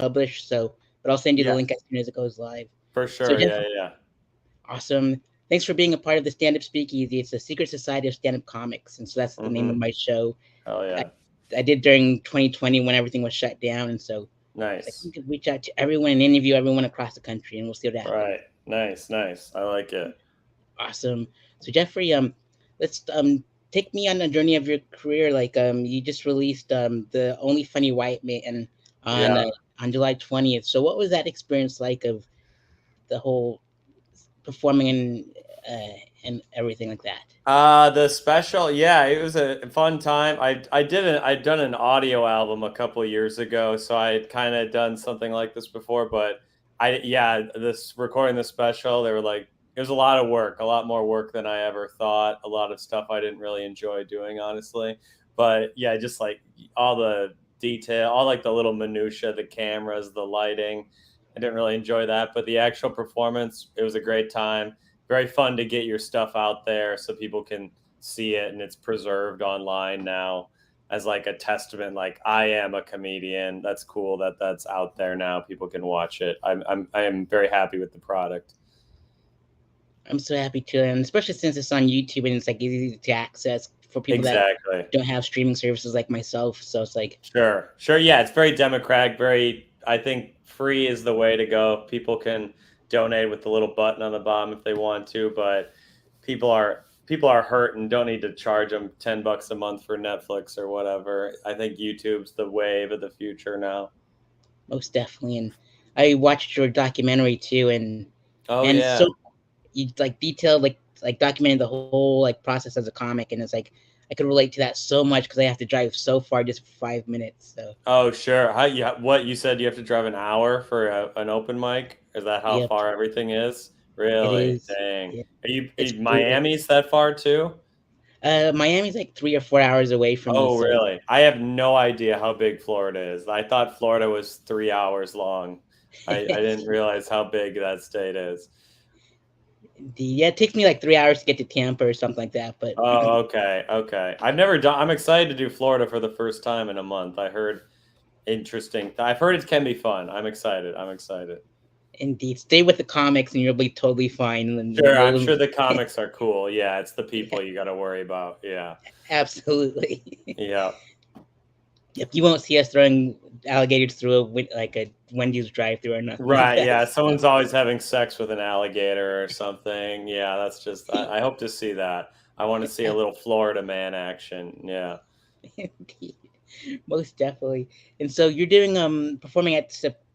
published. So, but I'll send you the Yeah, link as soon as it goes live. for So, sure. Jeff, Yeah, yeah. awesome. Thanks for being a part of the Stand Up Speakeasy. It's a secret society of stand up comics, and so that's the name of Mm-hmm. my show. Hell I, yeah. I did during 2020 when everything was shut down, and so it's like we Nice. could reach out to everyone and interview everyone across the country, and we'll see what happens. Right. Nice. Nice. I like it. Awesome. So Jeffrey, let's take me on the journey of your career. Like you just released the Only Funny White Man on Yeah. uh, on July 20th. So what was that experience like of the whole performing and everything like that? The special, yeah, it was a fun time. I'd done an audio album a couple of years ago, so I had kind of done something like this before, but this recording the special, they were like, it was a lot of work, a lot more work than I ever thought, a lot of stuff I didn't really enjoy doing, honestly. But yeah, just like all the detail, all like the little minutia, the cameras, the lighting. I didn't really enjoy that, but the actual performance, it was a great time. Very fun to get your stuff out there so people can see it, and it's preserved online now as like a testament, like I am a comedian. That's cool that that's out there now, people can watch it. I am very happy with the product. I'm so happy to, and especially since it's on YouTube and it's like easy to access for people that Exactly. don't have streaming services like myself. So it's like, Sure, yeah, it's very democratic, very, I think free is the way to go. People can donate with the little button on the bottom if they want to, but people are hurt and don't need to charge them $10 a month for Netflix or whatever. I think YouTube's the wave of the future now. most definitely. And I watched your documentary too, Oh and so yeah. you like detailed like documented the whole like process as a comic, and it's like I could relate to that so much because I have to drive so far just for 5 minutes. So Oh sure. How, yeah, what you said, you have to drive an hour for an open mic? Is that how yep, far everything is? it Really? is. Dang. Yeah, Are it's you brutal. Miami's that far too? Miami's like 3 or 4 hours away from me, Oh, so really? I have no idea how big Florida is. I thought Florida was 3 hours long. I didn't realize how big that state is. yeah, it takes me like 3 hours to get to Tampa or something like that. But Oh, okay, okay. I've never done. I'm excited to do Florida for the first time in a month. I heard interesting. I've heard it can be fun. I'm excited. I'm excited. indeed, stay with the comics and you'll be totally fine. And then Sure, I'm you'll, sure the comics are cool. Yeah, it's the yeah, people you got to worry about. Yeah, absolutely. yeah. Yep, you won't see us throwing alligators through like a Wendy's drive-through or nothing like Right. that. Yeah, So, someone's always having sex with an alligator or something. Yeah, that's just. I hope to see that. I want to see a little Florida man action. Yeah. indeed, most definitely. And so you're doing performing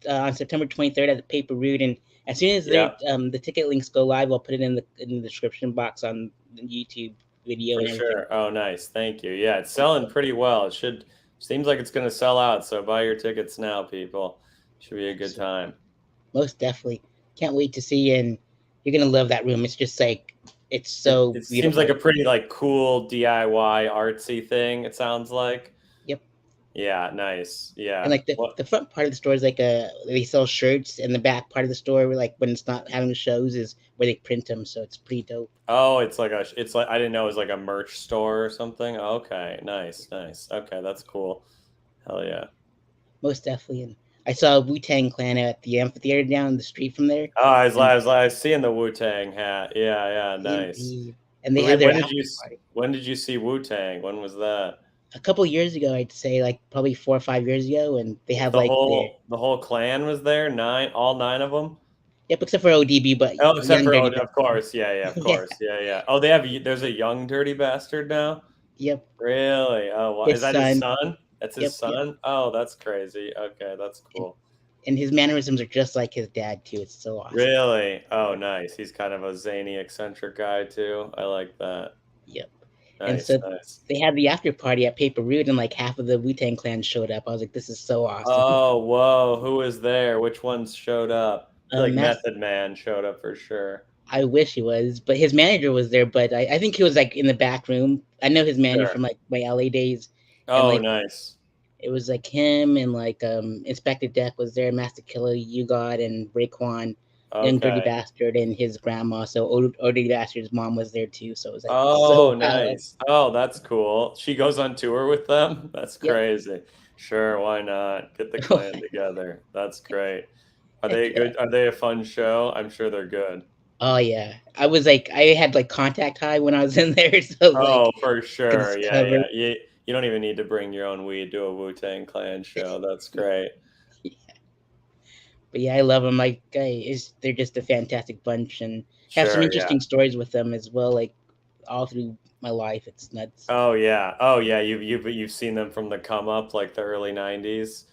on September 23rd at the Paper Route, and as soon as Yeah, the ticket links go live, I'll put it in the description box on the YouTube video for and everything. sure. Oh, nice. Thank you. Yeah, it's selling pretty well. It should seems like it's going to sell out. So buy your tickets now, people. Should be a good time. Most definitely, can't wait to see you, and you're gonna love that room. It's just like it's It so it seems like a beautiful. pretty like cool DIY artsy thing. It sounds like. Yep. Yeah, nice. And Yeah. like the, What? the front part of the store is like they sell shirts, and the back part of the store, like when it's not having shows, is where they print them. So it's pretty dope. Oh, it's like I didn't know it was like a merch store or something. Okay, nice, nice. Okay, that's cool. Hell yeah. Most definitely. And I saw Wu Tang Clan at the amphitheater down the street from there, Oh, and I was seeing the Wu Tang hat. Yeah, yeah, nice. indeed, and they had their after party When did you see Wu Tang? When was that? a couple years ago. I'd say like probably 4 or 5 years ago, and they have like their The whole clan was there. All nine of them. yep, except for ODB, but Oh, except Young for, oh, Dirty of Bastard. course, yeah, yeah, of Yeah, course, yeah, yeah. Oh, they have, there's a young dirty bastard now. yep, Really? Oh, wow. Is his that his son. son? That's his Yep, yep. son. Oh, that's crazy. Okay, that's And, cool. and his mannerisms are just like his dad too. It's so awesome. Really? Oh, nice. He's kind of a zany, eccentric guy too. I like that. Yep. And Nice, so nice. they had the after party at Paper Root, and like half of the Wu Tang Clan showed up. I was like, this is so awesome. Oh, whoa. Who was there? Which ones showed up? I feel like Mass. Method Man showed up for sure. I wish he was, but his manager was there. But I think he was like in the back room. I know his manager Sure. from like my LA days, and Oh, like nice. it was like him and like Inspector Deck was there, Master Killer, You God, and Raekwon, Young Dirty Okay. Bastard, and his grandma. So Dirty Bastard's mom was there too. So it was like so Oh, wild. nice. Oh, that's cool. She goes on tour with them. That's Yep. crazy. Sure, why not? Get the clan together. That's great. Are Heck they yeah. good? Are they a fun show? I'm sure they're good. Oh yeah. I was like, I had like contact high when I was in there, so Oh, like for could sure. just Yeah, cover. yeah. You don't even need to bring your own weed to a Wu-Tang Clan show. That's great. But yeah, I love them. Like, they're just a fantastic bunch, and have some Sure, yeah. interesting stories with them as well. Like all through my life, it's nuts. Oh yeah. Oh yeah. You've seen them from the come up, like the early '90s.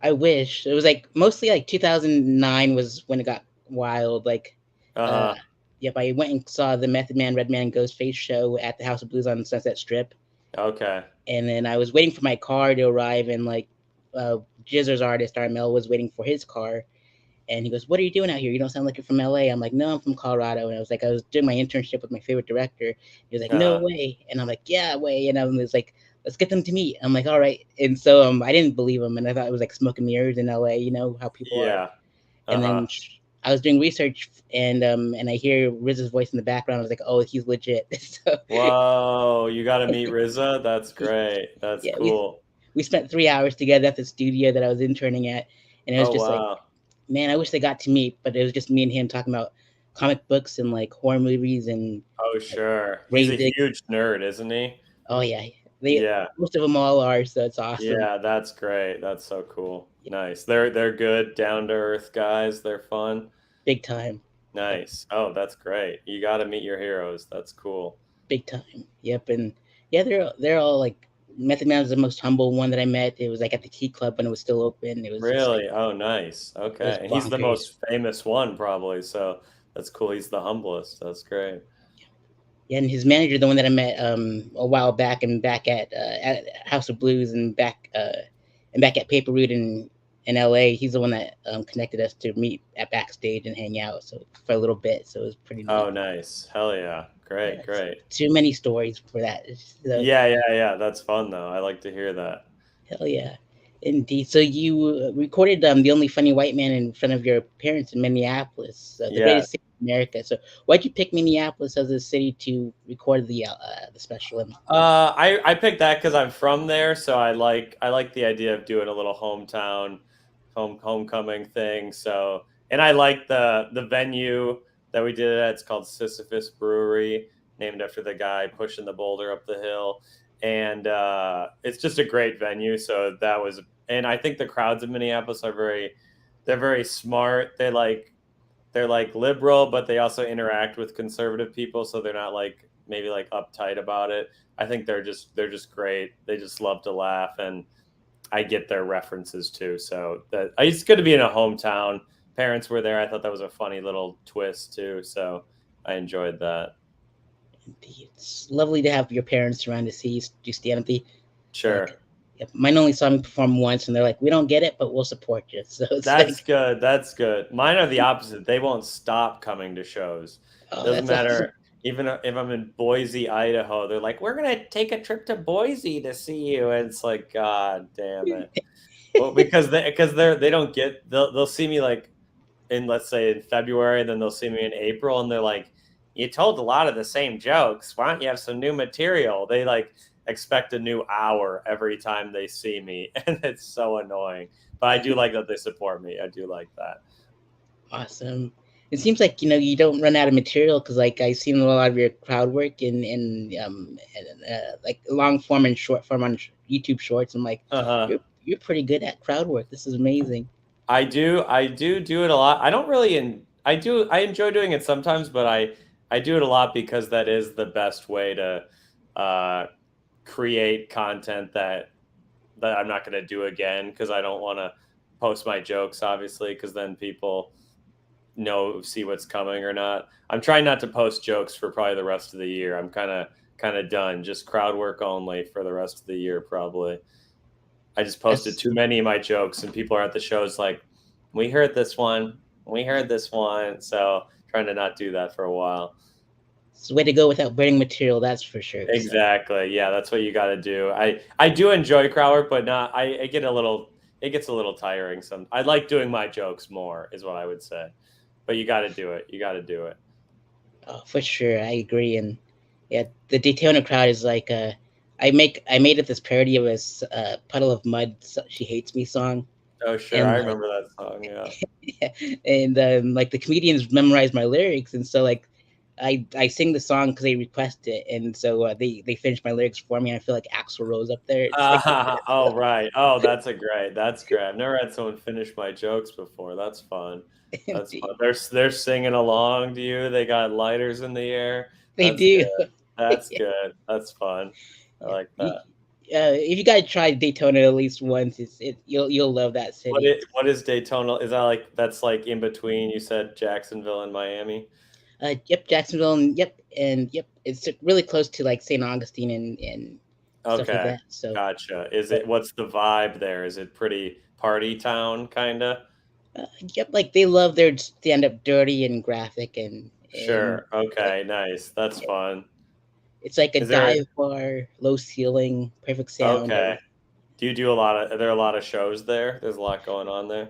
I wish it was like mostly like 2009 was when it got wild. Like, uh, Uh-huh. yep, I went and saw the Method Man, Redman, Ghostface show at the House of Blues on Sunset Strip, Okay. and then I was waiting for my car to arrive, and like, Jizzer's artist Armel was waiting for his car, and he goes, "What are you doing out here? You don't sound like you're from LA." I'm like, "No, I'm from Colorado." And I was like, I was doing my internship with my favorite director. He was like, "No Uh-huh. way." And I'm like, "Yeah, way." And I was like, "Let's get them to meet." I'm like, "All right." And so I didn't believe him, and I thought it was like smoke and mirrors in LA. You know how people are. Yeah. And Uh-huh. then I was doing research, and I hear Riz's voice in the background. I was like, "Oh, he's legit." So Whoa, you got to meet RZA? That's great. That's yeah, we cool. we spent 3 hours together at the studio that I was interning at, and it was Oh just like, wow. man, I wish they got to meet, but it was just me and him talking about comic books and like horror movies and Oh like sure. He's grave a dig. huge nerd, isn't he? Oh yeah, they Yeah. most of them all are, so it's awesome. Yeah, that's great. That's so cool. Nice. They're good, down to earth guys. They're fun. Big time. Yep, Nice. Oh, that's great. You got to meet your heroes. That's cool. big time. Yep, and yeah, they're all like Method Man was the most humble one that I met. It was like at the Key Club when it was still open. It was just like Really? Oh, nice. it was Okay. And he's the bonkers. most famous one probably, so that's cool. He's the humblest. That's great. Yeah, and his manager, the one that I met a while back, and back at House of Blues, and back at Paper Route in LA, he's the one that connected us to meet at backstage and hang out so for a little bit. So it was pretty neat. Oh, nice. Hell yeah. Yeah, Great, it's great. too many stories for that. So Yeah, yeah, yeah. That's fun though. I like to hear that. hell yeah, indeed. So you recorded the only funny white man in front of your parents in Minneapolis, the Yeah. greatest city in America. So why'd you pick Minneapolis as a city to record the special in? I picked that because I'm from there, so I like the idea of doing a little homecoming thing. So, and I like the venue that we did it at. It's called Sisyphus Brewery, named after the guy pushing the boulder up the hill, and it's just a great venue. So that was, and I think the crowds in Minneapolis they're very smart. They're like liberal, but they also interact with conservative people, so they're not like maybe like uptight about it. I think they're just great. They just love to laugh, and I get their references too. So that it's good to be in a hometown. Parents were there. I thought that was a funny little twist too. So I enjoyed that. It's lovely to have your parents around to see you do stand up. Sure. Like, yep, mine only saw me perform once, and they're like, "We don't get it, but we'll support you." So it's That's like, good. That's good. Mine are the opposite. They won't stop coming to shows. oh, Doesn't that's awesome. matter. Even if I'm in Boise, Idaho, they're like, "We're gonna take a trip to Boise to see you." And it's like, God damn it. Well, because they don't get they'll see me like in, let's say, in February, then they'll see me in April, and they're like, "You told a lot of the same jokes. Why don't you have some new material?" They like expect a new hour every time they see me, and it's so annoying. But I do like that they support me. I do like that. Awesome. It seems like you don't run out of material because like I've seen a lot of your crowd work and like long form and short form on YouTube Shorts. I'm like, Uh huh. you're pretty good at crowd work. This is amazing. I do it a lot. I don't really I enjoy doing it sometimes, but I do it a lot because that is the best way to uh create content that I'm not going to do again, because I don't want to post my jokes obviously, because then people see what's coming or not. I'm trying not to post jokes for probably the rest of the year. I'm kind of done. Just crowd work only for the rest of the year probably. I just posted That's, too many of my jokes, and people are at the shows like, we heard this one, we heard this one. So trying to not do that for a while. it's the way to go without burning material. That's for sure. So Exactly. Yeah, that's what you got to do. I do enjoy crowd work, but not. I get a little. It gets a little tiring. I like doing my jokes more, is what I would say. But you got to do it. You got to do it. for sure, I agree. And yeah, the Daytona crowd is like I made it this parody of a Puddle of Mud, She Hates Me song, Oh, sure. and I like remember that song. Yeah. and like the comedians memorized my lyrics, and so like I sing the song because they request it, and so they finish my lyrics for me. And I feel like Axl Rose up there. It's like the best. Oh, right. Oh, that's great. I've never had someone finish my jokes before. That's fun. That's fun. Indeed, They're singing along to you. They got lighters in the air. they That's good. do. That's Yeah, good. That's fun. I yeah. like that. If you guys try Daytona at least once, you'll love that city. What is Daytona? Is that like that's like in between? You said Jacksonville and Miami. Yep, Jacksonville, and yep, it's really close to like St. Augustine and stuff like Okay, that. So, gotcha. Is but it what's the vibe there? Is it pretty party town kinda? yep, like they love their stand up dirty and graphic and Sure. yep, Okay, nice. That's yep. fun. It's like a Is there dive bar, low ceiling, perfect sound. okay. Do you do a lot of are there a lot of shows there? There's a lot going on there?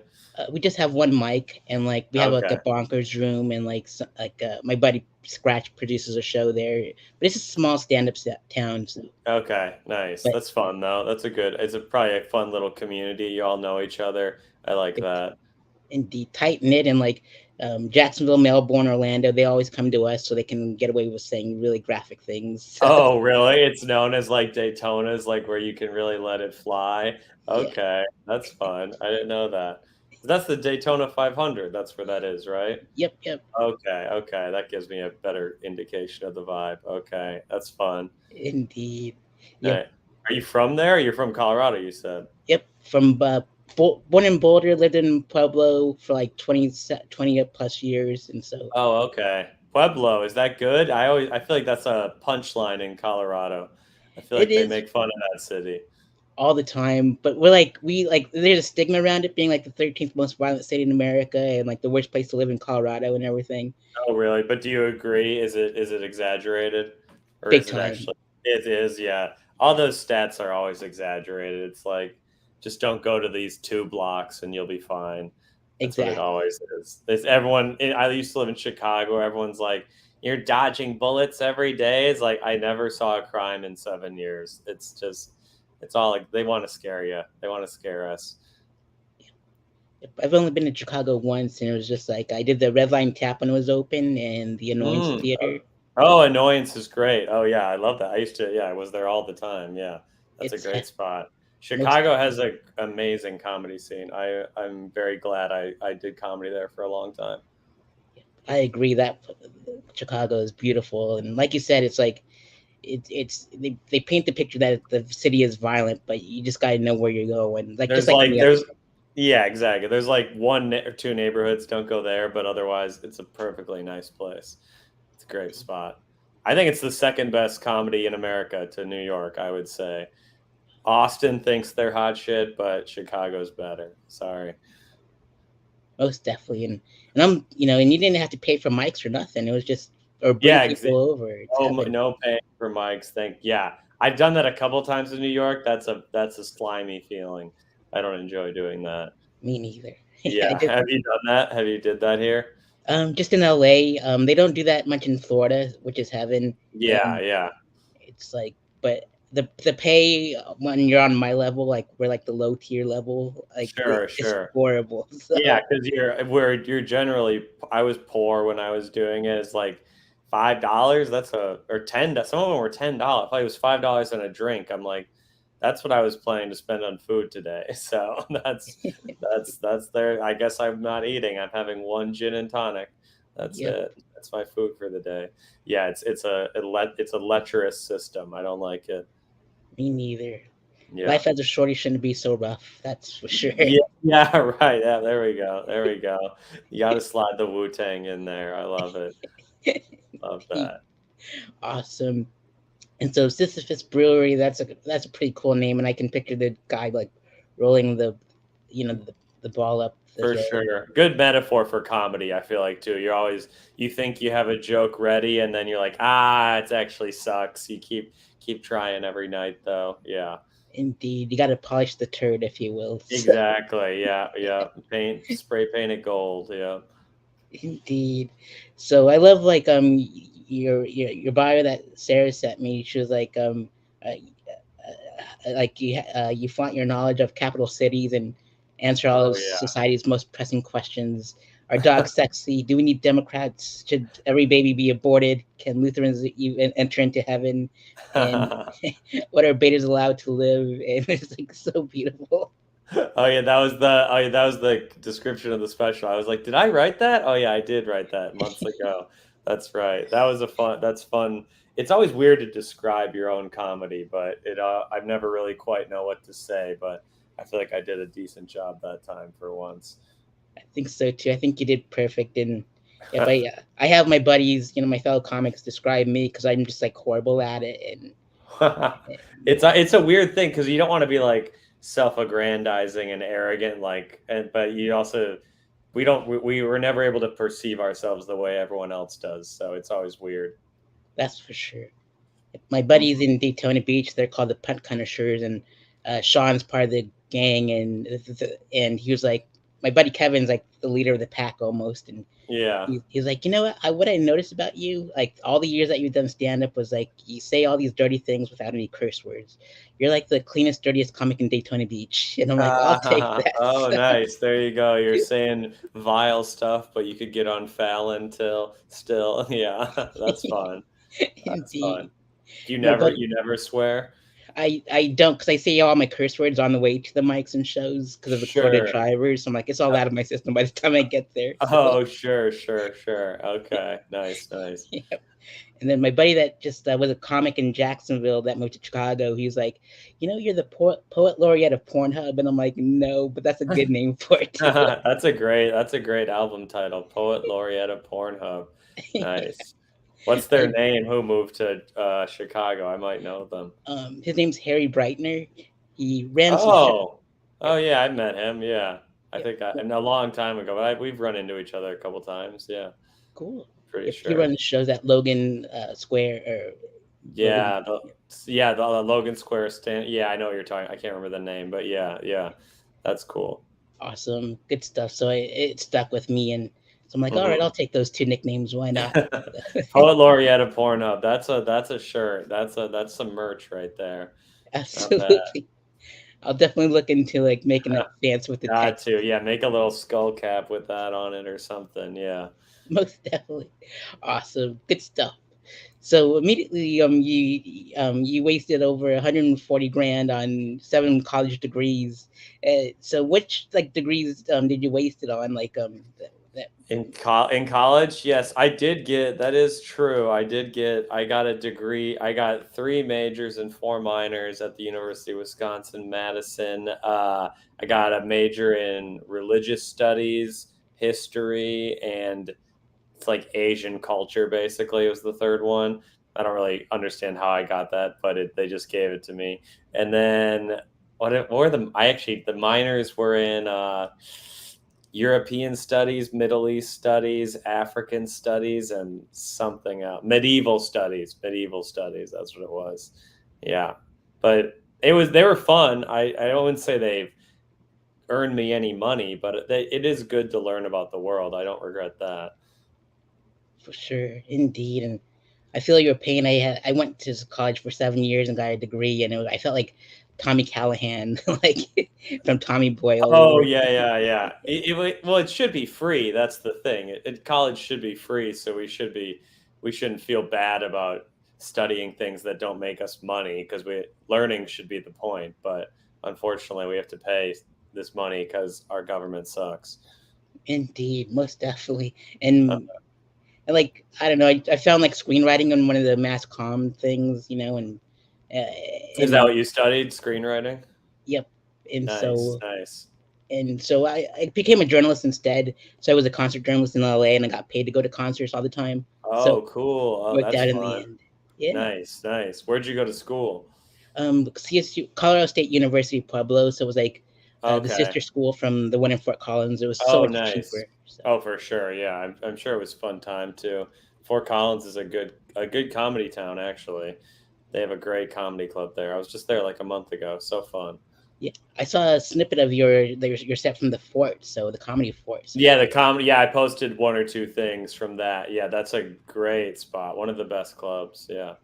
We just have one mic, and like we have like a Okay. bonkers room, and like my buddy Scratch produces a show there. But it's a small stand up town. So, Okay, nice. but That's fun though. That's a good it's a probably a fun little community. You all know each other. I like it's that. indeed tight knit, and like Jacksonville, Melbourne, Orlando, they always come to us so they can get away with saying really graphic things. Oh, really? It's known as like Daytona's, like where you can really let it fly. Yeah. Okay, that's fun. I didn't know that. That's the Daytona 500. That's where that is, right? Yep. Yep. Okay, okay. That gives me a better indication of the vibe. Okay, that's fun. Indeed. Yep. Right. Are you from there? You're from Colorado, you said. Yep. From born in Boulder, lived in Pueblo for like 20 plus years, and so Oh, okay. Pueblo, is that good? I feel like that's a punchline in Colorado. I feel it like they is make fun of that city. all the time. But we like there's a stigma around it being like the 13th most violent state in America and like the worst place to live in Colorado and everything. Oh, really? But do you agree? Is it exaggerated, or Big is it time. actually? It is, yeah. All those stats are always exaggerated. It's like just don't go to these two blocks and you'll be fine. That's what it Exactly. always is. There's everyone. I used to live in Chicago. Everyone's like, "You're dodging bullets every day." It's like I never saw a crime in 7 years. It's just, it's all like they want to scare you. They want to scare us. I've only been to Chicago once, and it was just like I did the Red Line Tap when it was open, and the Annoyance Mm. Theater. Oh, Annoyance is great. Oh yeah, I love that. I used to, yeah, I was there all the time. Yeah, that's a It's great spot. most Chicago has an amazing comedy scene. I'm very glad I did comedy there for a long time. I agree that Chicago is beautiful, and like you said, it's like they paint the picture that the city is violent, but you just got to know where you're going, like just There's like like any other there's city. yeah, exactly. There's like one or two neighborhoods, don't go there, but otherwise it's a perfectly nice place. It's a great spot. I think it's the second best comedy in America to New York, I would say. Austin thinks they're hot shit, but Chicago's better. Sorry. Most definitely, and I'm and you didn't have to pay for mics or nothing. It was just or bring Yeah, people over. It's no, happened. no paying for mics. Yeah, I've done that a couple times in New York. That's a slimy feeling. I don't enjoy doing that. Me neither. I Yeah, just have you done that? Have you did that here? just in LA. They don't do that much in Florida, which is heaven. Yeah, And yeah. it's like, but the pay when you're on my level, like we're like the low tier level, like Sure, it's sure. horrible. Yeah, So because you're generally. I was poor when I was doing it. It's like $5. That's a or ten. Some of them were $10. If it was $5 and a drink, I'm like, that's what I was planning to spend on food today. So that's there. I guess I'm not eating. I'm having one gin and tonic. That's yep, it. That's my food for the day. Yeah, it's a lecherous system. I don't like it. me neither. Yeah. Life as a shorty shouldn't be so rough. That's for sure. Yeah, yeah, right. Yeah, there we go. There we go. You got to slide the Wu Tang in there. I love it. Love that. Awesome. And so Sisyphus Brewery, that's a pretty cool name, and I can picture the guy like rolling the ball up the For hill. sure. Good metaphor for comedy, I feel like too. You think you have a joke ready and then you're like, it actually sucks. You keep trying every night though. Yeah. Indeed, you got to polish the turd, if you will. So, Exactly. Yeah, yeah. Spray paint it gold. Yeah. indeed. So I love like your bio that Sarah sent me. She was like you flaunt your knowledge of capital cities and answer all Oh of society's most pressing questions. Are dogs sexy? Do we need Democrats? Should every baby be aborted? Can Lutherans enter into heaven? And yeah. what are betas allowed to live? And it's like so beautiful. Oh yeah, that was the description of the special. I was like, did I write that? Oh yeah, I did write that months ago. That's right. That's fun. It's always weird to describe your own comedy, but I've never really quite know what to say, but I feel like I did a decent job that time for once. I think so too. I think you did perfect. And if I have my buddies, my fellow comics describe me because I'm just like horrible at it. It's a weird thing because you don't want to be like self-aggrandizing and arrogant, but you also we were never able to perceive ourselves the way everyone else does, so it's always weird. That's for sure. My buddies in Daytona Beach, they're called the Punt Connoisseurs, and Sean's part of the gang, and he was like, my buddy Kevin's like the leader of the pack almost, and Yeah. he's like, what I noticed about you, like all the years that you've done stand up, was like you say all these dirty things without any curse words. You're like the cleanest, dirtiest comic in Daytona Beach, and I'm like, I'll take that. Oh, So, nice. There you go. You're saying vile stuff, but you could get on Fallon till still. Yeah, that's fun. That's fun. indeed, You no, never but you never swear? I don't because I say all my curse words on the way to the mics and shows because of the Florida Sure. drivers. So I'm like, it's all out of my system by the time I get there. So Oh, sure, sure, sure. Okay. Nice, nice. yeah. And then my buddy that just was a comic in Jacksonville that moved to Chicago, he was like, you're the poet laureate of Pornhub, and I'm like, no, but that's a good name for it too. That's a great album title. Poet Laureate of Pornhub. Nice. What's their And, name? Who moved to Chicago? I might know them. his name's Harry Breitner. He ran some show. Oh, Yep, oh yeah, I met him. Yeah, I yep, think and a long time ago, but we've run into each other a couple times. Yeah, cool. pretty Yep, he sure. runs shows at Logan Square or Logan. Yeah, the Logan Square stand. Yeah, I know what you're talking. I can't remember the name, but yeah, yeah, that's cool. Awesome, good stuff. So it stuck with me, and so I'm like, all right, Hmm I'll take those two nicknames. Why not? Poet Laureate of Pornhub. That's a shirt. That's some merch right there. Not bad. Absolutely. I'll definitely look into like making a dance with the Got text. to. Yeah, make a little skull cap with that on it or something. Yeah. Most definitely. Awesome. Good stuff. So immediately, you wasted over 140 grand on 7 college degrees. So which like degrees did you waste it on? Like that. In college, yes, I did get that is true. I got a degree. I got 3 majors and 4 minors at the University of Wisconsin-Madison. I got a major in religious studies, history, and it's like Asian culture basically was the third one. I don't really understand how I got that, but they just gave it to me. And then what were the minors were in European studies, Middle East studies, African studies, and something else. Medieval studies. Medieval studies. That's what it was. Yeah. But they were fun. I wouldn't say they've earned me any money, but it is good to learn about the world. I don't regret that. For sure, indeed, and I feel your pain. I went to college for 7 years and got a degree, and I felt like Tommy Callahan, like from Tommy Boy all Oh over. yeah, yeah, yeah. Well, it should be free. That's the thing. College should be free, so we shouldn't feel bad about studying things that don't make us money because learning should be the point. But unfortunately, we have to pay this money because our government sucks. Indeed, most definitely, Uh, and like I don't know, I found like screenwriting on one of the mass comm things, uh, is that and what you studied? Screenwriting? yep, and Nice, so nice. I became a journalist instead. So I was a concert journalist in LA, and I got paid to go to concerts all the time. So Oh, cool. Oh, worked that's out in the fun. end. Yeah. Nice, nice. Where'd you go to school? CSU, Colorado State University Pueblo. So it was like the Okay. sister school from the one in Fort Collins. It was so Oh, much nice. cheaper. So Oh, for sure. Yeah, I'm sure it was a fun time too. Fort Collins is a good comedy town actually. They have a great comedy club there. I was just there like a month ago. So fun. yeah, I saw a snippet of your set from the Fort. So the comedy Fort. So Yeah, the comedy. Yeah, I posted 1 or 2 things from that. Yeah, that's a great spot. One of the best clubs. Yeah.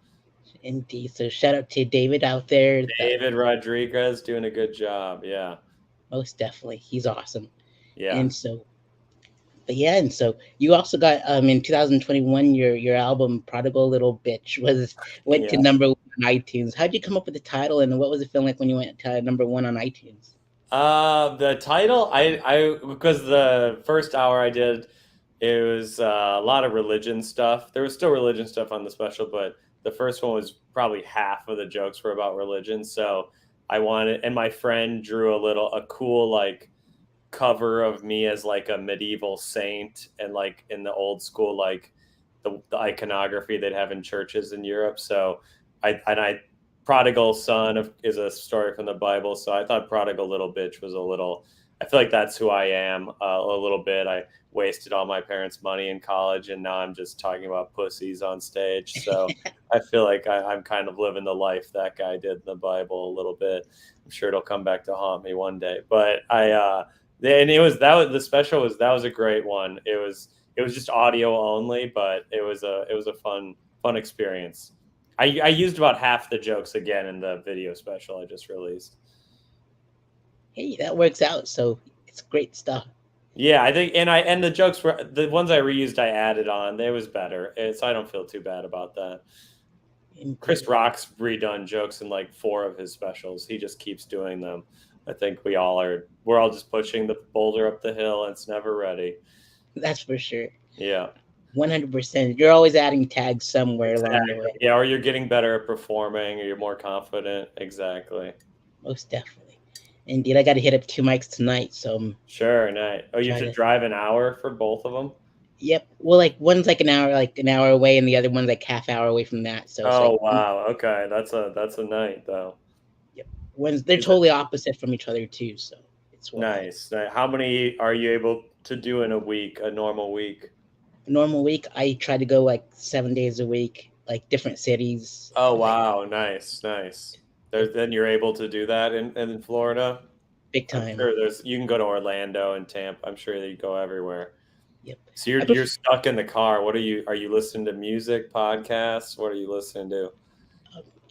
Indeed. So shout out to David out there. David Rodriguez doing a good job. Yeah. Most definitely, he's awesome. Yeah. And so, but yeah, and so you also got in 2021 your album Prodigal Little Bitch was went to Yeah. number one on iTunes. How'd you come up with the title, and what was it feeling like when you went to number one on iTunes? The title, because the first hour I did, it was a lot of religion stuff. There was still religion stuff on the special, but the first one was probably half of the jokes were about religion. So I wanted, and my friend drew a cool like cover of me as like a medieval saint and like in the old school like the iconography they'd have in churches in Europe. So I prodigal son is a story from the Bible. So I thought prodigal little bitch was a little. I feel like that's who I am a little bit. I wasted all my parents' money in college, and now I'm just talking about pussies on stage. So I feel like I'm kind of living the life that guy did in the Bible a little bit. I'm sure it'll come back to haunt me one day. But and the special was that was a great one. It was just audio only, but it was a fun experience. I used about half the jokes again in the video special I just released. Hey, that works out. So it's great stuff. Yeah, I think and the jokes were the ones I reused. I added on. It was better, so I don't feel too bad about that. Chris Indeed. Rock's redone jokes in like 4 of his specials. He just keeps doing them. I think we're all just pushing the boulder up the hill and it's never ready. That's for sure. Yeah. 100%. You're always adding tags somewhere along the Exactly. way. Yeah, or you're getting better at performing or you're more confident. Exactly. Most definitely. Indeed, I got to hit up two mics tonight, so I'm Sure, nice. Oh, you have trying to to. drive an hour for both of them? Yep. Well, like one's like an hour away, and the other one's like half hour away from that. So it's like, Oh, wow. Okay. That's a night though. yep. One's they're Is it totally opposite from each other too. So it's wild. nice? How many are you able to do in a week, a normal week? A normal week, I try to go like 7 days a week, like different cities. Oh, Like, wow. Nice, nice. yep, Then you're able to do that in Florida? big I'm time. sure you can go to Orlando and Tampa. I'm sure that you go everywhere. Yep. So I you're pref- stuck in the car. Are you listening to music, podcasts? What are you listening to?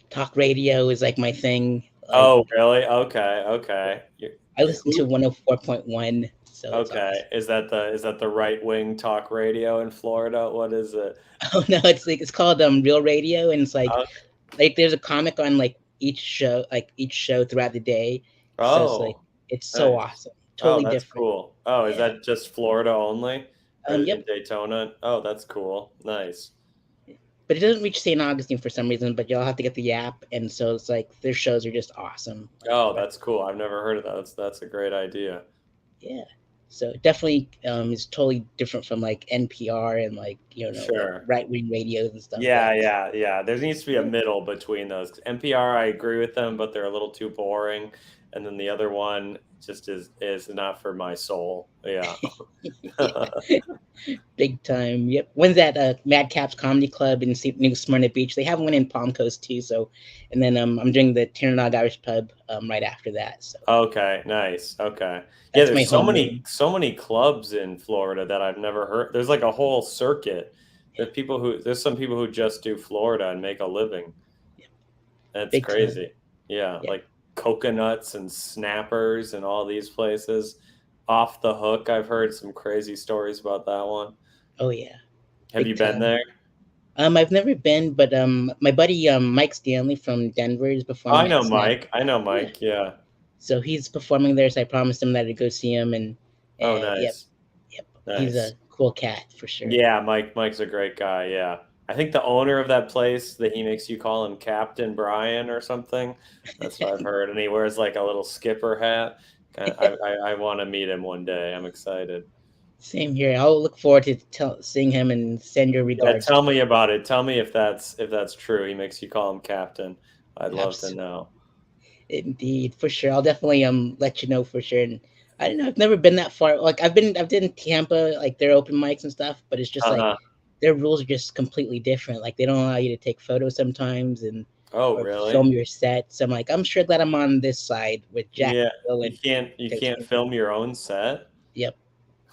Talk radio is like my thing. Like, Oh, really? Okay, okay. I listen to Who? 104.1, so it's Okay. awesome. Is that the right wing talk radio in Florida? What is it? Oh no, it's called Real Radio, and it's Uh, like there's a comic on each show throughout the day. So oh, it's so nice. awesome, Oh, totally that's different. cool. Oh, is Yeah. that just Florida only, or in Yep. Daytona? Oh, that's cool. Nice. But it doesn't reach St. Augustine for some reason. But you'll have to get the app, and so it's like their shows are just awesome. Like, Oh, that's cool. I've never heard of that. That's a great idea. yeah. So definitely, it's totally different from like NPR and like like Sure. right wing radios and stuff. Yeah. Yeah, yeah, yeah. There needs to be a middle between those. NPR, I agree with them, but they're a little too boring. And then the other one just is not for my soul. Yeah. Big time. Yep. When's that Madcaps Comedy Club in New Smyrna Beach? They have one in Palm Coast too. So, and then I'm doing the Tinnernog Irish Pub right after that. So Okay, nice. Okay. Yeah, that's my there's so home many room. so many clubs in Florida that I've never heard. There's like a whole circuit. Yeah. There's some people who just do Florida and make a living. Yeah. That's Big time. crazy. Yeah, Yeah. like coconuts and snappers and all these places. Off the Hook, I've heard some crazy stories about that one. Oh yeah. Have you Big been time. there? I've never been, but my buddy Mike Stanley from Denver is Oh, I performing know at Snap. Mike. I know Yeah. Mike. Yeah. So he's performing there. So I promised him that I'd go see him, Oh, and yep, nice. yep. He's a Nice. cool cat for sure. Yeah, Mike's a great guy. Yeah. I think the owner of that place that he makes you call him Captain Brian or something. That's what I've heard. And he wears like a little skipper hat. I want to meet him one day. I'm excited. Same here. I'll look forward to seeing him and send your Yeah, regards tell to me about it. Tell me if that's true. He makes you call him Captain. I'd him. love to know. Indeed, for sure. I'll definitely let you know for sure. And I don't know. I've never been that far. Like I've been in Tampa, like their open mics and stuff. But it's just like Uh-huh. their rules are just completely different. Like they don't allow you to take photos sometimes and Oh, or really? film your sets. I'm like, I'm sure that I'm on this side with Jack Yeah. Will You and can't you takes can't photos. film your own set? Yep.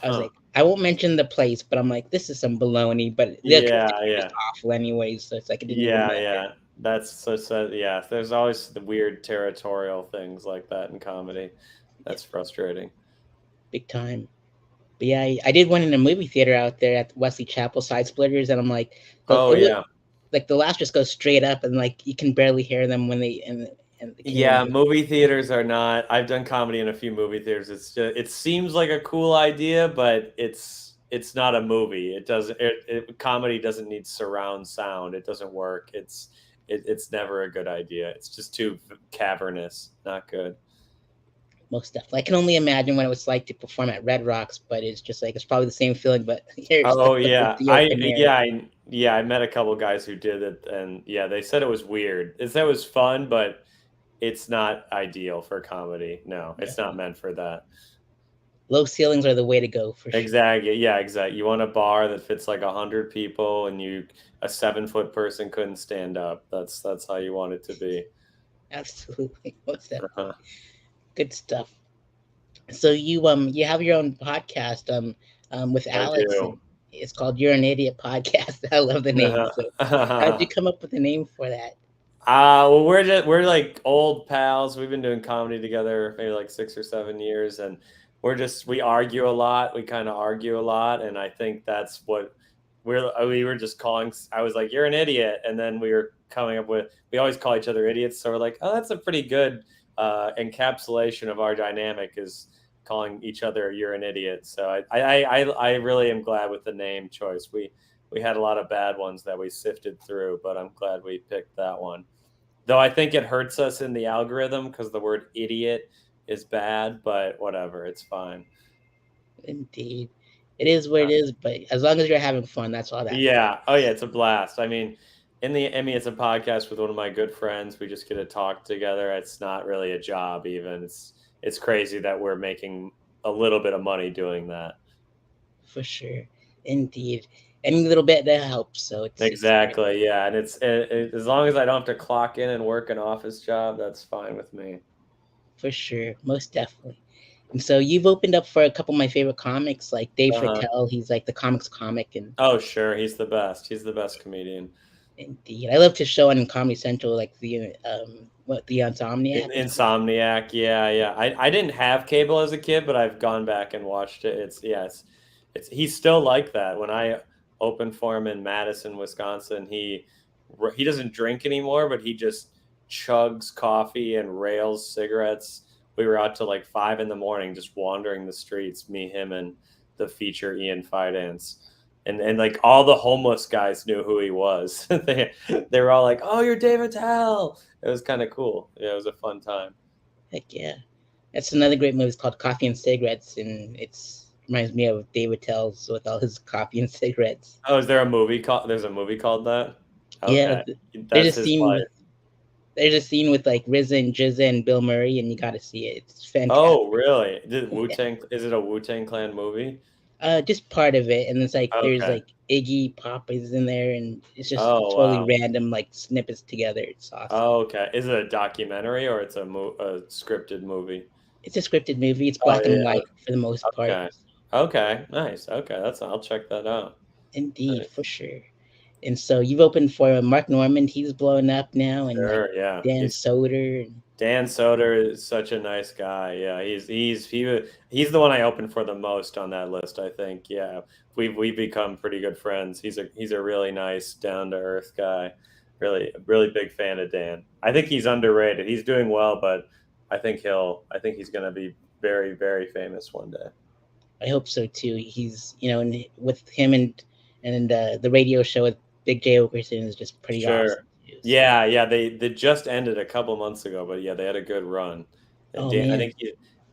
I was Huh. like, I won't mention the place, but I'm like, this is some baloney. But the Yeah, acoustics are just yeah. awful anyways, so it's like it didn't even Yeah, matter. yeah. That's so yeah. There's always the weird territorial things like that in comedy. Yeah, That's frustrating. big time. But yeah, I did one in a movie theater out there at Wesley Chapel Side Splitters, and I'm like, Oh it would yeah. like the laughs just goes straight up, and like you can barely hear them when they and they can't even Yeah, hear. movie theaters are not. I've done comedy in a few movie theaters. It's just, it seems like a cool idea, but it's not a movie. It doesn't. Comedy doesn't need surround sound. It doesn't work. It's never a good idea. It's just too cavernous. Not good. Most definitely. I can only imagine what it was like to perform at Red Rocks, but it's just like it's probably the same feeling, but here's Oh yeah, the open air. I met a couple guys who did it, and yeah, they said it was weird. They said it was fun, but it's not ideal for comedy. No, No. it's not meant for that. Low ceilings are the way to go for sure. Exactly. Yeah, exactly. You want a bar that fits like 100 people, and a 7 foot person couldn't stand up. That's how you want it to be. Absolutely. What's that? Uh-huh. Good stuff. So you have your own podcast with I Alex, and do. it's called You're an Idiot Podcast. I love the name. So how did you come up with the name for that? Well, we're like old pals. We've been doing comedy together maybe like 6 or 7 years, and we argue a lot. We kind of argue a lot, and I think that's what we were just calling. I was like, "You're an idiot," and then we were coming up with. We always call each other idiots, so we're like, "Oh, that's a pretty good encapsulation of our dynamic." Is calling each other "You're an idiot." So I really am glad with the name choice. We had a lot of bad ones that we sifted through, but I'm glad we picked that one. Though I think it hurts us in the algorithm because the word idiot is bad, but whatever, it's fine. Indeed, it is what it is. But as long as you're having fun, that's all that matters. Yeah. Oh yeah, it's a blast. I mean, it's a podcast with one of my good friends. We just get to talk together. It's not really a job even. It's crazy that we're making a little bit of money doing that. For sure. Indeed, any little bit that helps. So it's great. Exactly. Yeah, and as long as I don't have to clock in and work an office job, that's fine with me. For sure, most definitely. And so you've opened up for a couple of my favorite comics, like Dave Uh-huh. Chappelle. He's like the comics comic, and Oh, sure. He's the best. He's the best comedian. indeed, I love his show on Comedy Central, like the Insomniac. Insomniac, yeah, yeah. I didn't have cable as a kid, but I've gone back and watched it. It's he's still like that. When I opened for him in Madison, Wisconsin, he doesn't drink anymore, but he just chugs coffee and rails cigarettes. We were out till like 5 in the morning, just wandering the streets. Me, him, and the feature Ian Fidance. And like all the homeless guys knew who he was. They were all like, "Oh, you're David Tell." It was kind of cool. Yeah, it was a fun time. Heck yeah, that's another great movie. It's called Coffee and Cigarettes, and it's reminds me of David Tell's with all his coffee and cigarettes. Oh, is there a movie called? There's a movie called that. Yeah, Okay, there's that's a his scene life. with there's a scene with like RZA and Jizza and Bill Murray, and you got to see it. It's Oh, fantastic. really? Did Wu Yeah. Tang? Is it a Wu Tang Clan movie? Just part of it, and it's like there's Okay. like Iggy Pop is in there, and it's just Oh, totally wow. random like snippets together. It's awesome. Oh, okay. Is it a documentary or it's a scripted movie? It's a scripted movie. It's Oh, black and yeah. white for the most part. Okay. Okay. Nice. Okay. I'll check that out. Indeed, Nice. for sure. And so you've opened for Mark Norman. He's blowing up now, and like Sure. Yeah. Dan Soder. And Dan Soder is such a nice guy. Yeah, he's the one I opened for the most on that list. I think. Yeah, we've become pretty good friends. He's a really nice, down to earth guy. Really big fan of Dan. I think he's underrated. He's doing well, but I think he's gonna be very famous one day. I hope so too. He's and with him and the radio show with Big J Okerson is just pretty Sure. awesome too. So, Yeah, yeah. They just ended a couple months ago, but yeah, they had a good run. And oh Dan, I man, think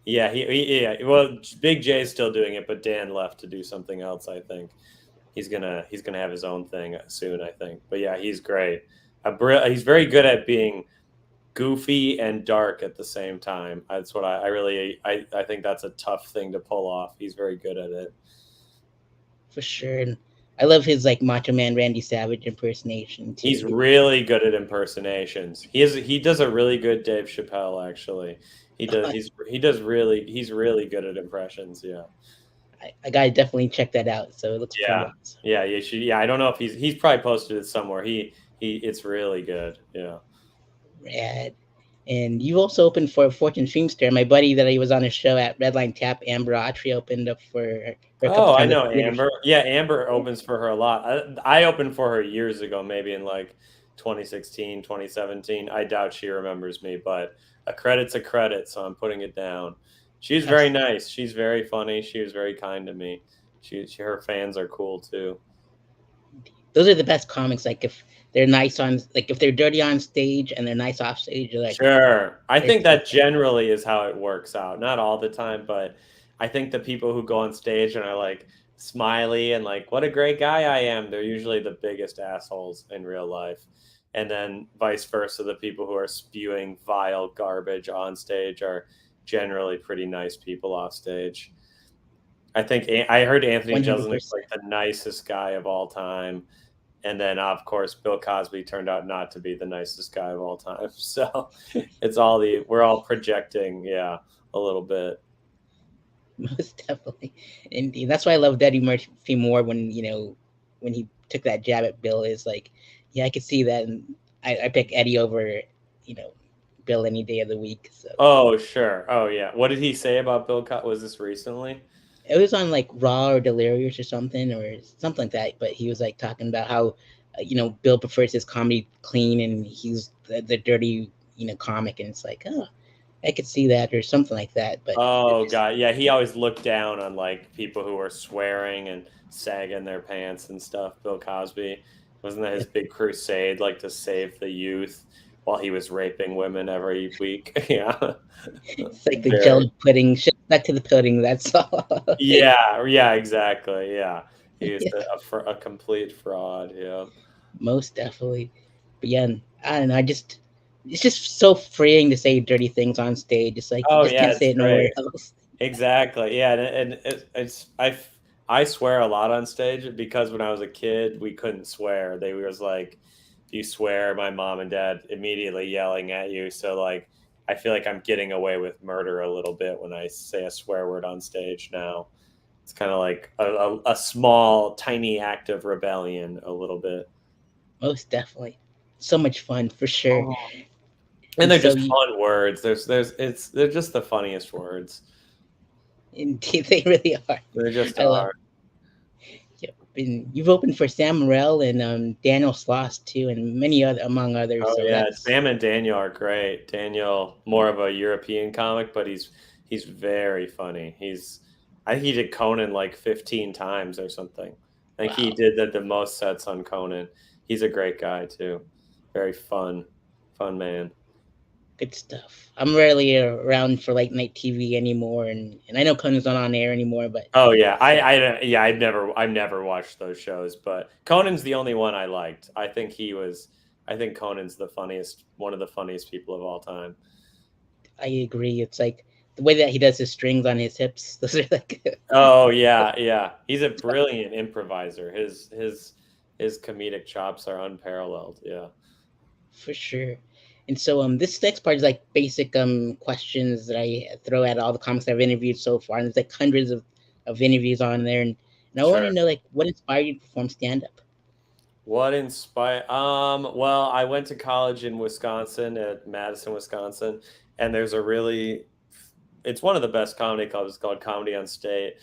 yeah, yeah. Well, Big J's still doing it, but Dan left to do something else. I think he's gonna have his own thing soon. I think, but yeah, he's great. He's very good at being goofy and dark at the same time. That's what I think that's a tough thing to pull off. He's very good at it. for sure. And I love his like Macho Man Randy Savage impersonation He's too. really good at impersonations. He does a really good Dave Chappelle actually. He's really good at impressions. Yeah. I gotta definitely check that out. So it looks pretty Yeah. awesome. Yeah, you should. Yeah, I don't know if he's probably posted it somewhere. It's really good. Yeah. Rad. And you also opened for Fortune Feimster. My buddy that he was on his show at Redline Tap, Amber Autry, opened up for a couple Oh, I times at know theater Amber. shows. Yeah, Amber opens for her a lot. I opened for her years ago, maybe in like 2016, 2017. I doubt she remembers me, but a credit's a credit, so I'm putting it down. She's very Yes. nice. She's very funny. She was very kind to me. Her fans are cool too. Those are the best comics. Like if they're nice on, like if they're dirty on stage and they're nice off stage, you're like, Sure. I think it's that generally is how it works out. Not all the time, but I think the people who go on stage and are like smiley and like, what a great guy I am, they're usually the biggest assholes in real life. And then vice versa, the people who are spewing vile garbage on stage are generally pretty nice people off stage. I heard Anthony Jeselnik's 100%. like the nicest guy of all time. And then, of course, Bill Cosby turned out not to be the nicest guy of all time. So we're all projecting, yeah, a little bit. Most definitely. Indeed. That's why I love Eddie Murphy more when, when he took that jab at Bill is like, yeah, I could see that. And I pick Eddie over, you know, Bill any day of the week. So Oh, sure. Oh, yeah. What did he say about Bill Cosby? Was this recently? it was on like Raw or Delirious or something like that. But he was like talking about how, Bill prefers his comedy clean and he's the dirty, comic. And it's like, oh, I could see that or something like that. But Oh, it's God. Yeah, he always looked down on like people who were swearing and sagging their pants and stuff. Bill Cosby. Wasn't that his big crusade, like to save the youth while he was raping women every week? Yeah. it's like the Very. jelly pudding, back to the pudding. That's all. Yeah, yeah, exactly. Yeah. He was Yeah, a complete fraud. Yeah. most definitely. But yeah, I don't know. It's just so freeing to say dirty things on stage. It's like you Oh, just yeah, can't say it's it nowhere great. else. Exactly. Yeah, and I swear a lot on stage because when I was a kid, we couldn't swear. They was like, if you swear, my mom and dad immediately yelling at you. So like, I feel like I'm getting away with murder a little bit when I say a swear word on stage now. It's kind of like a small, tiny act of rebellion, a little bit. Most definitely, so much fun for sure. And And they're so just you, fun words. They're just the funniest words. indeed, they really are. They just I love. are. Yep. And you've opened for Sam Morril and Daniel Sloss too, and many other among others. Oh So yeah, that's Sam and Daniel are great. Daniel, more of a European comic, but he's very funny. I think he did Conan like 15 times or something. I think he wow, did the most sets on Conan. He's a great guy too. Very fun man. good stuff. I'm rarely around for late night TV anymore, and I know Conan's not on air anymore, but Oh yeah, yeah, yeah, I've never watched those shows, but Conan's the only one I liked. I think Conan's the funniest, one of the funniest people of all time. I agree. It's like the way that he does his strings on his hips. Those are like Oh yeah, yeah. He's a brilliant improviser. His comedic chops are unparalleled. Yeah. for sure. And so this next part is like basic questions that I throw at all the comics I've interviewed so far. And there's like hundreds of interviews on there, and I want Sure. to know like what inspired you to perform stand up. What inspired well, I went to college in Wisconsin at Madison, Wisconsin, and there's a really it's one of the best comedy clubs called Comedy on State,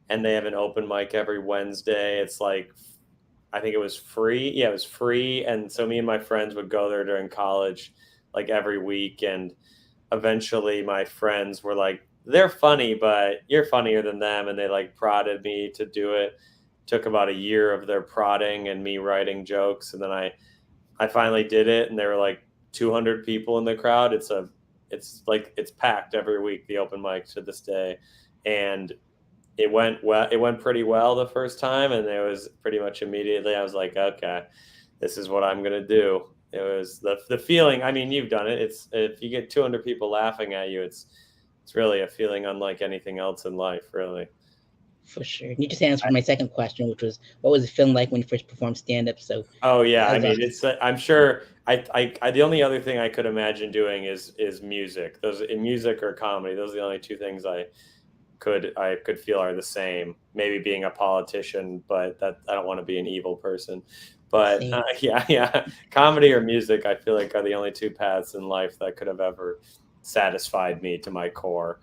and they have an open mic every Wednesday. It's like I think it was free. Yeah, it was free. And so me and my friends would go there during college, like every week. And eventually my friends were like, they're funny, but you're funnier than them. And they like prodded me to do it. Took about a year of their prodding and me writing jokes. And then I finally did it. And there were like 200 people in the crowd. It's packed every week, the open mic to this day. And it went pretty well the first time, and it was pretty much immediately I was like, okay, this is what I'm gonna do. It was the feeling. I mean, you've done it. It's if you get 200 people laughing at you, it's really a feeling unlike anything else in life, really. For sure. And you just answered my second question, which was what was it feeling like when you first performed stand up? So Oh yeah, that I was mean, awesome. it's I'm sure the only other thing I could imagine doing is music. Those in music or comedy. Those are the only two things I could feel are the same. Maybe being a politician, but that I don't want to be an evil person. But Same, yeah, comedy or music, I feel like are the only two paths in life that could have ever satisfied me to my core.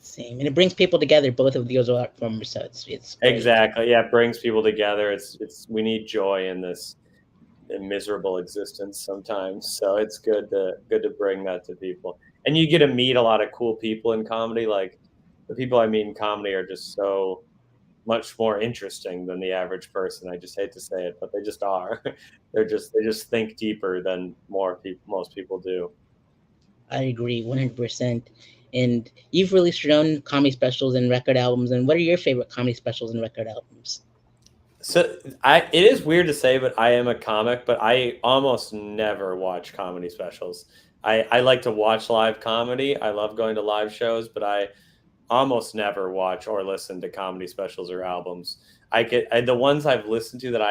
same, and it brings people together. Both of those art forms, so it's great. Exactly. Yeah, it brings people together. It's we need joy in this miserable existence sometimes. So it's good to bring that to people. And you get to meet a lot of cool people in comedy. Like the people I meet in comedy are just so much more interesting than the average person. I just hate to say it, but they just are. They just think deeper than more people most people do. I agree 100%. And you've released your own comedy specials and record albums. And what are your favorite comedy specials and record albums? So I it is weird to say, but I am a comic, but I almost never watch comedy specials. I like to watch live comedy. I love going to live shows, but I almost never watch or listen to comedy specials or albums. The ones I've listened to that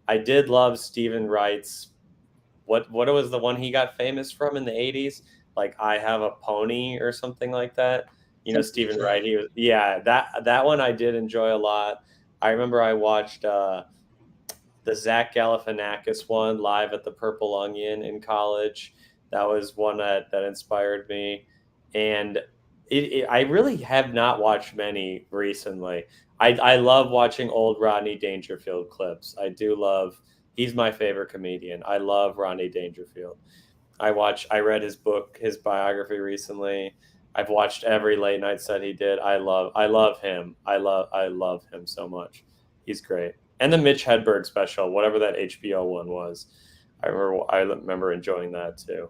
I did love Stephen Wright's what was the one he got famous from in the 80s? Like I Have a Pony or something like that. You know, Something Stephen like that. Wright, he was yeah, that one I did enjoy a lot. I remember I watched the Zach Galifianakis one live at the Purple Onion in college. That was one that inspired me, and I really have not watched many recently. I love watching old Rodney Dangerfield clips. I do love. He's my favorite comedian. I love Rodney Dangerfield. I read his book, his biography recently. I've watched every late night set he did. I love him. I love him so much. He's great. And the Mitch Hedberg special, whatever that HBO one was. I remember enjoying that too.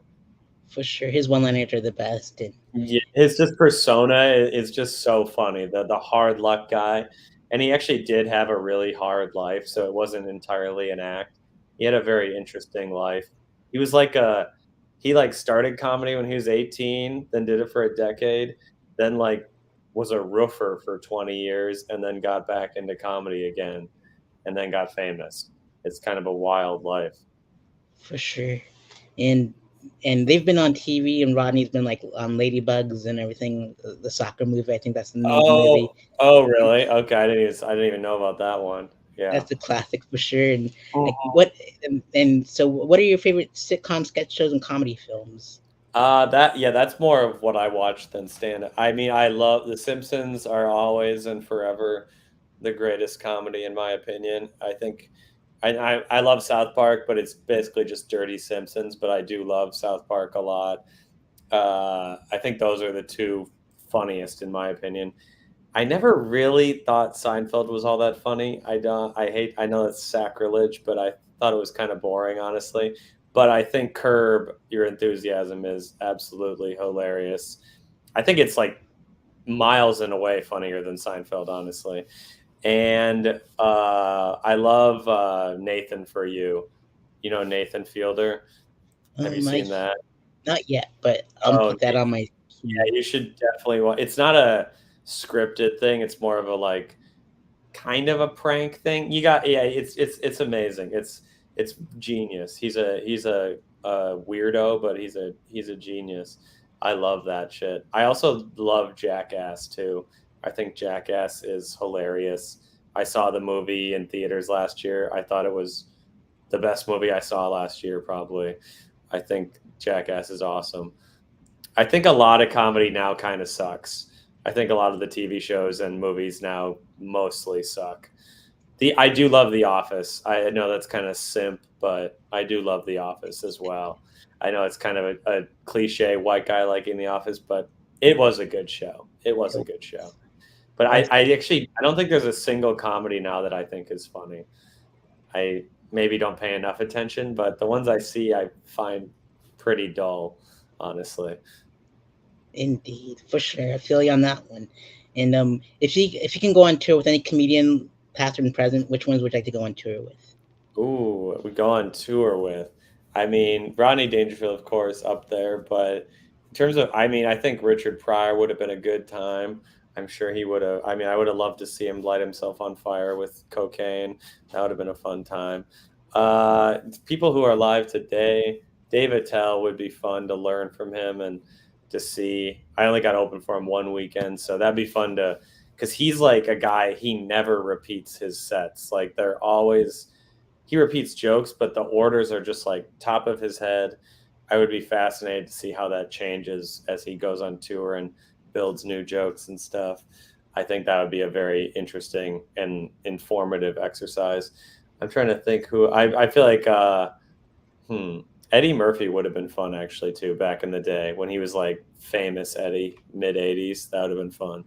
For sure. His one liners are the best. And Yeah, his just persona is just so funny. The hard luck guy, and he actually did have a really hard life, so it wasn't entirely an act. He had a very interesting life. He was like a he like started comedy when he was 18, then did it for a decade, then like was a roofer for 20 years and then got back into comedy again and then got famous. It's kind of a wild life. for sure. And and they've been on TV, and Rodney's been like on Ladybugs and everything. The soccer movie, I think that's the name of the movie. Oh, really? Okay, I didn't even know about that one. Yeah. That's a classic for sure. And like Mhm. what and so what are your favorite sitcom sketch shows and comedy films? That yeah, that's more of what I watch than stand up. I mean, I love The Simpsons are always and forever the greatest comedy in my opinion. I think I love South Park, but it's basically just dirty Simpsons, but I do love South Park a lot. I think those are the two funniest in my opinion. I never really thought Seinfeld was all that funny. I don't. I know it's sacrilege, but I thought it was kind of boring, honestly. But I think Curb Your Enthusiasm is absolutely hilarious. I think it's like miles and away funnier than Seinfeld, honestly. And I love Nathan for You. You know Nathan Fielder. Have you I seen that? not yet, but I'll Oh, put that on my yeah, queue. you should definitely watch. It's not a scripted thing. It's more of a like kind of a prank thing. You got yeah, it's amazing. It's genius. He's a weirdo, but he's a genius. I love that shit. I also love Jackass too. I think Jackass is hilarious. I saw the movie in theaters last year. I thought it was the best movie I saw last year, probably. I think Jackass is awesome. I think a lot of comedy now kind of sucks. I think a lot of the TV shows and movies now mostly suck. I do love The Office. I know that's kind of simp, but I do love The Office as well. I know it's kind of a cliche white guy liking The Office, but it was a good show. It was a good show. But That's I actually I don't think there's a single comedy now that I think is funny. I maybe don't pay enough attention, but the ones I see I find pretty dull, honestly. indeed, for sure. I feel you on that one. And if you can go on tour with any comedian, past and present, which ones would you like to go on tour with? Ooh, we go on tour with. I mean, Rodney Dangerfield, of course, up there, but in terms of, I mean, I think Richard Pryor would have been a good time. I'm sure he would have. I mean, I would have loved to see him light himself on fire with cocaine. That would have been a fun time. People who are alive today, Dave Attell would be fun to learn from him and to see. I only got open for him one weekend, so that'd be fun to, because he's like a guy, he never repeats his sets. Like they're always he repeats jokes, but the orders are just like top of his head. I would be fascinated to see how that changes as he goes on tour and builds new jokes and stuff. I think that would be a very interesting and informative exercise. I'm trying to think who I feel like hmm, Eddie Murphy would have been fun actually too back in the day when he was like famous Eddie mid 80s. That would have been fun.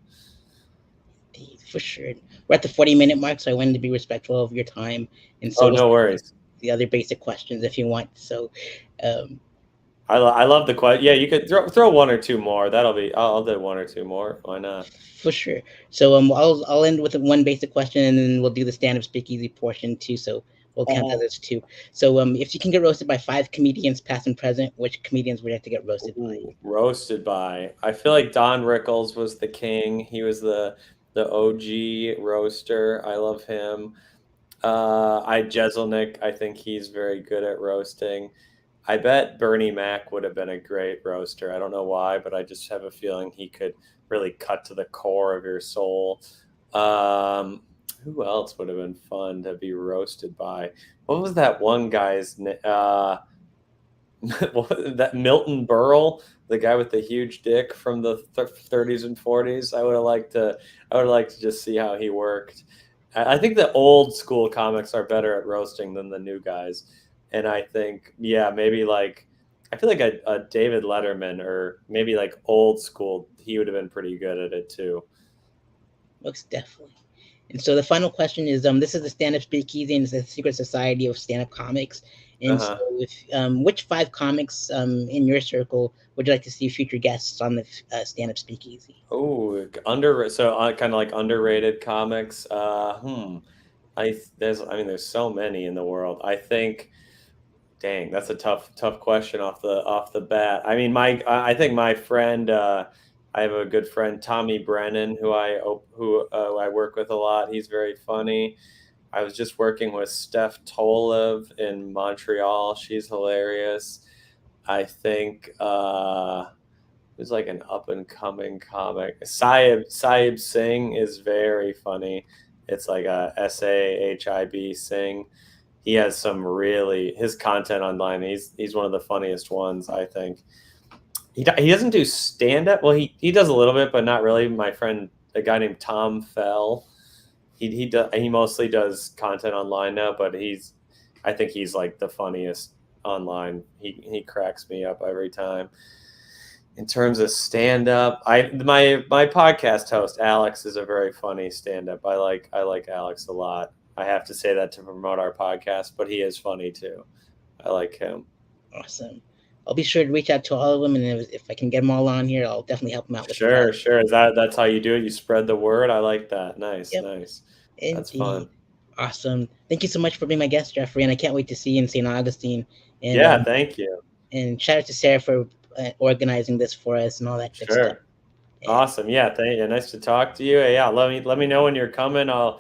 For sure. We're at the 40-minute mark, so I wanted to be respectful of your time, and Oh, so no worries. the other basic questions if you want. So, um, I love the question. Yeah, you could throw one or two more. That'll be. I'll do one or two more. Why not? for sure. So I'll end with one basic question, and then we'll do the stand-up speakeasy portion too. So we'll count that as two. So if you can get roasted by 5 comedians, past and present, which comedians would you have to get roasted by? Ooh, roasted by. I feel like Don Rickles was the king. He was the OG roaster. I love him. I Jeselnik. I think he's very good at roasting. I bet Bernie Mac would have been a great roaster. I don't know why, but I just have a feeling he could really cut to the core of your soul. Um, who else would have been fun to be roasted by? What was that one guy's name? That Milton Berle, the guy with the huge dick from the 30s and 40s. I would have liked to. I would like to just see how he worked. I think the old school comics are better at roasting than the new guys, and I think yeah, maybe like I feel like a David Letterman or maybe like old school. He would have been pretty good at it too. Most definitely. And so the final question is this is the stand-up speakeasy and it's a secret society of stand-up comics. Uh And so huh. if which 5 comics in your circle would you like to see future guests on the stand-up speakeasy? Oh, kind of like underrated comics. There's so many in the world. I think dang, that's a tough question off the bat. I mean, I think my friend, I have a good friend Tommy Brennan who I work with a lot. He's very funny. I was just working with Steph Tolev in Montreal. She's hilarious. I think who's like an up and coming comic. Saib Singh is very funny. It's like a Sahib Singh. He has some really his content online. He's one of the funniest ones I think. He doesn't do stand up. Well, he does a little bit, but not really. My friend, a guy named Tom Fell, he mostly does content online now, but I think he's like the funniest online. He cracks me up every time. In terms of stand up, my podcast host Alex is a very funny stand up. I like Alex a lot. I have to say that to promote our podcast, but he is funny too. I like him. Awesome. I'll be sure to reach out to all of them, and if I can get them all on here, I'll definitely help them out with that. Sure, sure. That's how you do it? You spread the word? I like that. Nice, Yep, nice. That's indeed. fun. Awesome. Thank you so much for being my guest, Jeffrey, and I can't wait to see you in St. Augustine. And Yeah, thank you. shout out to Sarah for organizing this for us and all that good stuff. Sure. And Awesome. Yeah, thank you. Nice to talk to you. Yeah, let me know when you're coming. I'll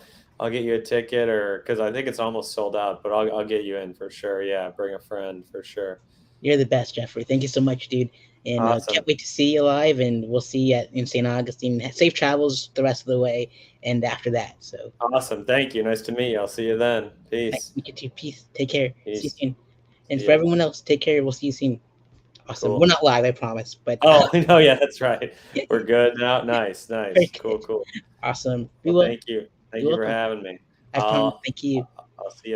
get you a ticket or because I think it's almost sold out, but I'll get you in for sure. Yeah, bring a friend for sure. you're the best, Jeffrey. Thank you so much, dude. And Awesome. can't wait to see you live. And we'll see you in St. Augustine. Safe travels the rest of the way and after that. So, Awesome. Thank you. Nice to meet you. I'll see you then. nice Peace. to meet you too. Peace. Take care. See you Peace. soon. And See for ya. everyone else, take care. We'll see you soon. Awesome. We're Cool. not live, I promise. But Oh, no, yeah, that's right. We're good now. Nice, very nice. Cool, good. cool. Awesome. We Well, will. thank you. Thank You're you for welcome. having me. I promise. I'll Thank you. I'll see you then.